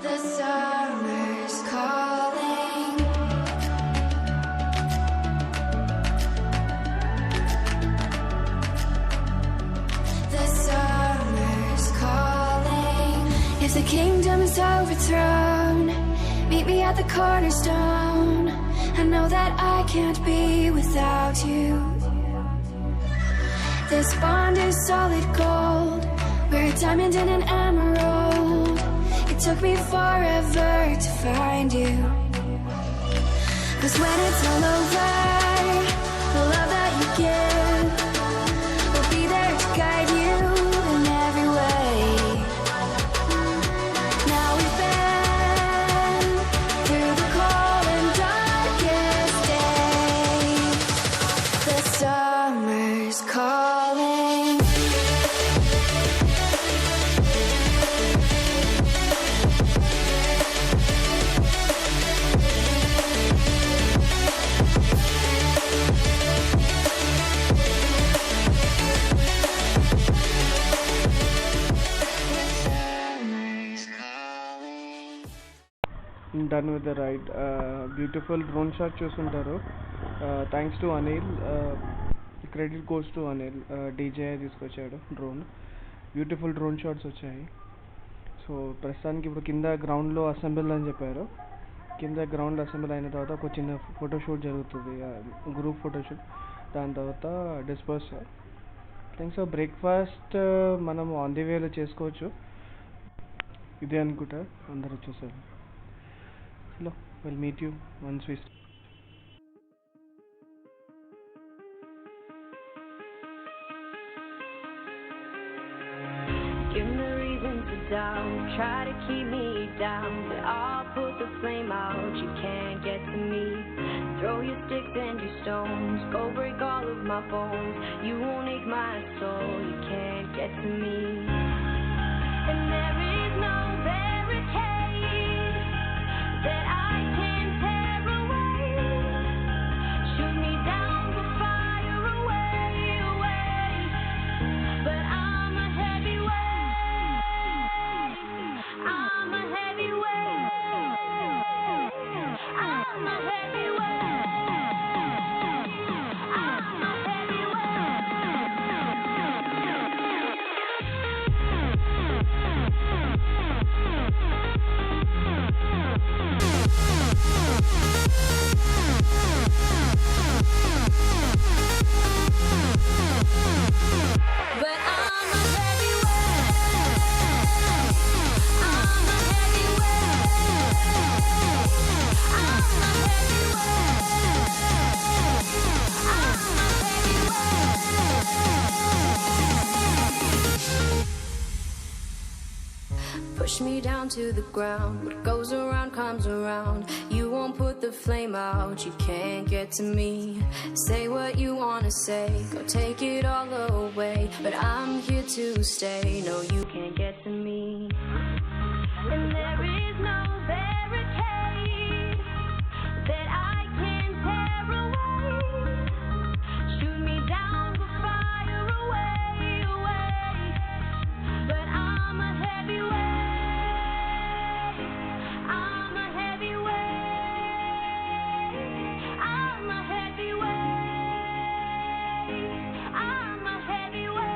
The summer's calling. The summer's calling. If the kingdom is overthrown, meet me at the cornerstone. I know that I can't be without you. This bond is solid gold. We're a diamond and an emerald. It took me forever to find you. 'Cause when it's all over, the love that you give will be there to guide you in every way. Now we've been through the cold and darkest days. The summer's calling. Done with the ride. Beautiful drone shot చూసుంటారు. Thanks to Anil. Credit goes to Anil. DJI తీసుకొచ్చాడు drone. Beautiful drone shots వచ్చాయి. So ప్రస్తుతానికి ఇప్పుడు కింద గ్రౌండ్లో assemble అని చెప్పారు. కింద గ్రౌండ్ అసెంబుల్ అయిన తర్వాత ఒక చిన్న ఫోటోషూట్ జరుగుతుంది, గ్రూప్ ఫోటోషూట్. దాని తర్వాత డిస్పర్స్. థ్యాంక్స్. బ్రేక్ఫాస్ట్ మనం ఆన్ ది వేలో చేసుకోవచ్చు. ఇదే అనుకుంటా అందరు వచ్చేసారు. Hello, we'll meet you once we start. Give me reason to doubt, try to keep me down, but I'll put the flame out, you can't get to me. Throw your sticks and your stones, go break all of my bones, you won't ache my soul, you can't get to me. And there is no barricade that I can tear away. Shoot me down with fire away, away. But I'm a heavyweight. I'm a heavyweight. I'm a heavyweight. I'm a push me down to the ground. What goes around comes around. You won't put the flame out, you can't get to me. Say what you wanna say, go take it all away, but I'm here to stay. No, you can't get to me. And there is no barricade that I can tear away. Shoot me down with fire away, away. But I'm a heavyweight. I'm a heavyweight. I'm a heavyweight. I'm a heavyweight.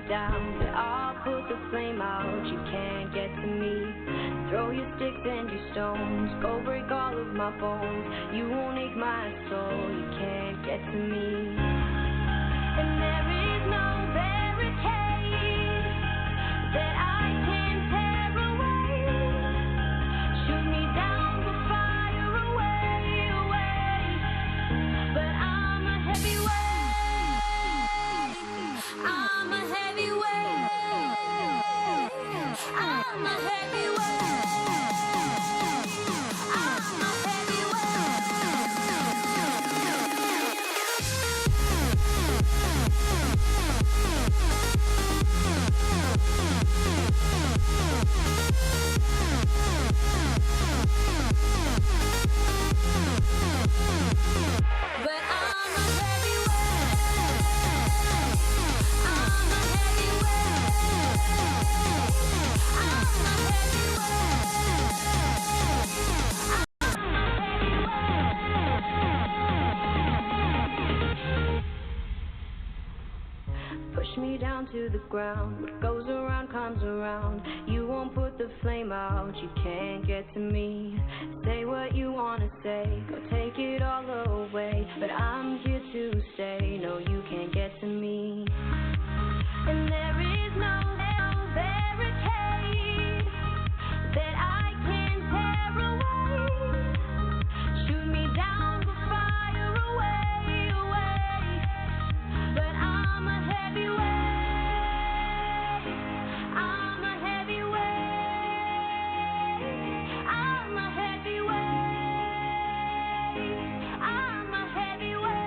down, but I'll put the flame out. You can't get to me. Throw your sticks and your stones, go break all of my bones. You won't ache my soul, you can't get to me. And there is no barricade that I can tear away. Shoot me down, but fire away, away. But I'm a heavyweight. I'm a heavyweight. I'm a heavyweight. I'm a But I'm a heavyweight. I'm a heavyweight. Push me down to the ground. What goes around comes around. You won't put the flame out. You can't get to me. Say what you wanna say. Go take it all away. But I'm here to stay. No, you can't get to me. And there is no barricade that I can tear away. Shoot me down, but fire away, away. But I'm a heavyweight. I'm a heavyweight. I'm a heavyweight. I'm a heavyweight.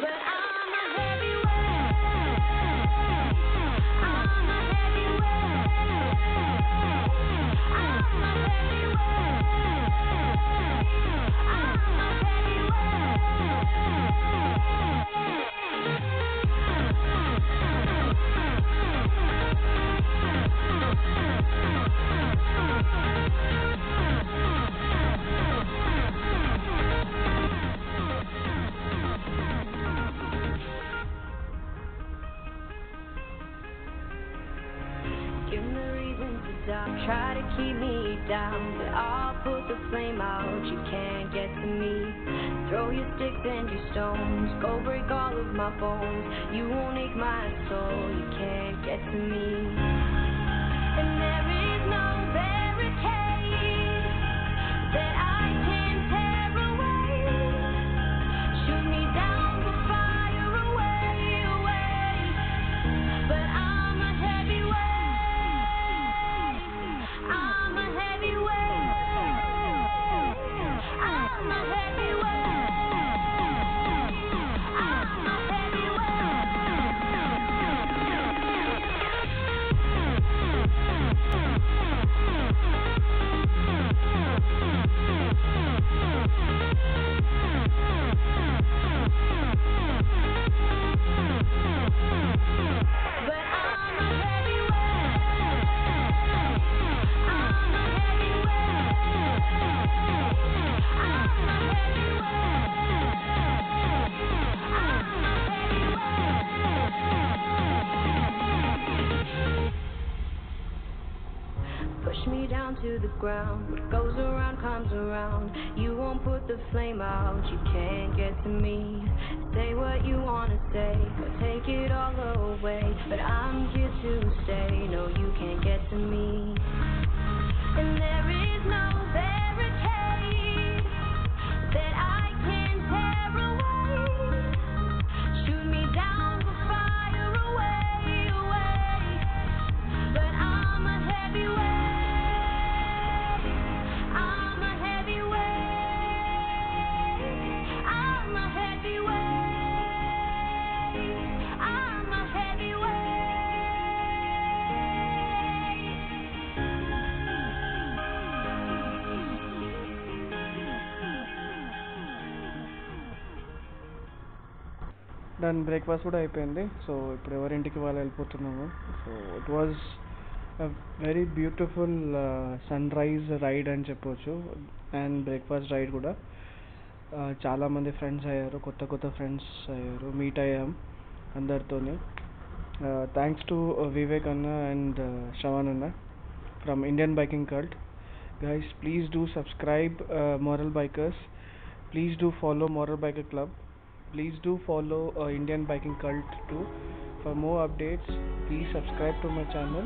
But I'm a heavyweight. I'm a heavyweight. I'm a Give me reason to doubt, try to keep me down, but I'll put the flame out. You can't get to me. Throw your sticks and your stones, go break all of my bones. You won't ache my soul, you can't get to me. And there is no barricade that I can tear away. Shoot me down, but fire away, away. But I'm a heavyweight. I'm a heavyweight. I'm a heavyweight. I'm a But I'm a heavyweight. I'm a heavyweight. I'm a heavyweight. Push me down to the ground. What goes around comes around. You won't put the flame out. You can't get to me. Say what you wanna say. Go take it all away. But I'm here to stay. No, you can't get to me. And there is no barricade that I can tear away. Shoot me down, but fire away, away. But I'm a heavyweight. I'm a heavyweight. I'm a heavyweight. I'm a heavyweight. దాని breakfast కూడా అయిపోయింది. So ఇప్పుడు ఎవరింటికి వాళ్ళు వెళ్ళిపోతున్నాము. So it was very beautiful sunrise ride అని చెప్పొచ్చు, and breakfast ride కూడా. చాలామంది ఫ్రెండ్స్ అయ్యారు, కొత్త కొత్త ఫ్రెండ్స్ అయ్యారు, మీట్ అయ్యాం అందరితోని. థ్యాంక్స్ టు వివేక్ అన్న అండ్ శ్రవణ్ అన్న from Indian biking cult. Guys, please do subscribe Moral Bikers. Please do follow Moral Biker Club. Please do follow Indian Biking Cult too. For more updates, please subscribe to my channel.